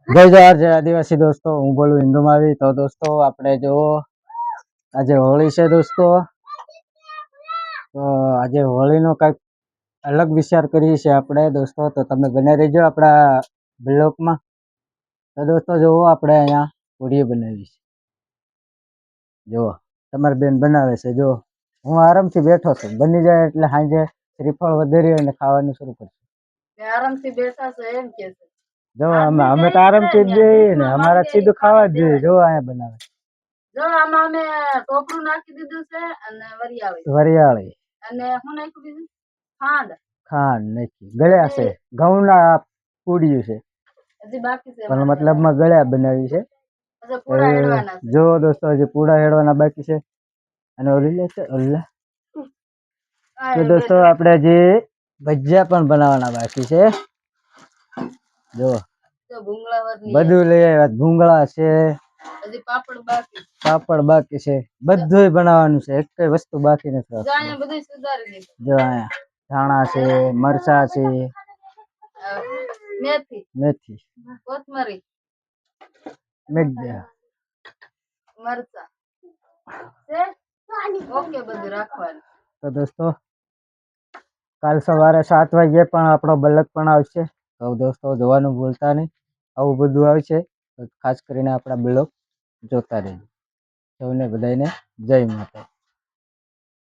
જય જવાહર જય આદિવાસી દોસ્તો, હું બોલું હિન્દુ માવી. તો દોસ્તો આપણે જો આજે હોળી છે દોસ્તો, તો આજે હોળીનો કંઈક અલગ વિચાર કરીએ છીએ આપણે દોસ્તો. તો તમે બને રહેજો આપણા બ્લોકમાં. તો દોસ્તો જુઓ, આપણે અહીંયા પૂરી બનાવી છે. જુઓ તમારી બેન બનાવે છે. જો હું આરામથી બેઠો છું, બની જાય એટલે સાંજે શ્રીફળ વધેરી અને ખાવાનું શરૂ કરશું. આરામથી બેઠા છે એમ કે છે. જો અમે તો આરામથી જ જઈએ ને, અમારે સીધું ખાવા જ જોઈએ. જો અહીંયા બનાવે. જો આમાં અમે ટોપરું નાખી દીધું છે અને વરિયાળી અને શું નાખ્યું બીજું? ખાંડ નાખી. ગળ્યા છે, ઘઉંના પૂડિયું છે. હજી બાકી છે, પણ મતલબમાં ગળ્યા બનાવી છે. જો દોસ્તો હજી પૂડા હેડવાના બાકી છે. અને ઓલી લે છે ઓલા. તો દોસ્તો આપણે જે ભજીયા પણ બનાવવાના બાકી છે. જો બધું લઈ આવ્યા. ભૂંગળા છે, પાપડ બાકી છે, બધું બનાવવાનું છે. એક કઈ વસ્તુ બાકી નથી. જો અહીંયા ધાણા છે, મરચા છે, મેથી, કોથમરી, મરચા ઓકે, બધું રાખવાનું. તો દોસ્તો કાલ સવારે 7 વાગ્યે પણ આપણો બલક પણ આવશે. તો દોસ્તો જોવાનું ભૂલતા નહીં. આવું બધું આવશે તો ખાસ કરીને આપણા બ્લોગ જોતા રહેજો. સૌને બધાને જય માતા.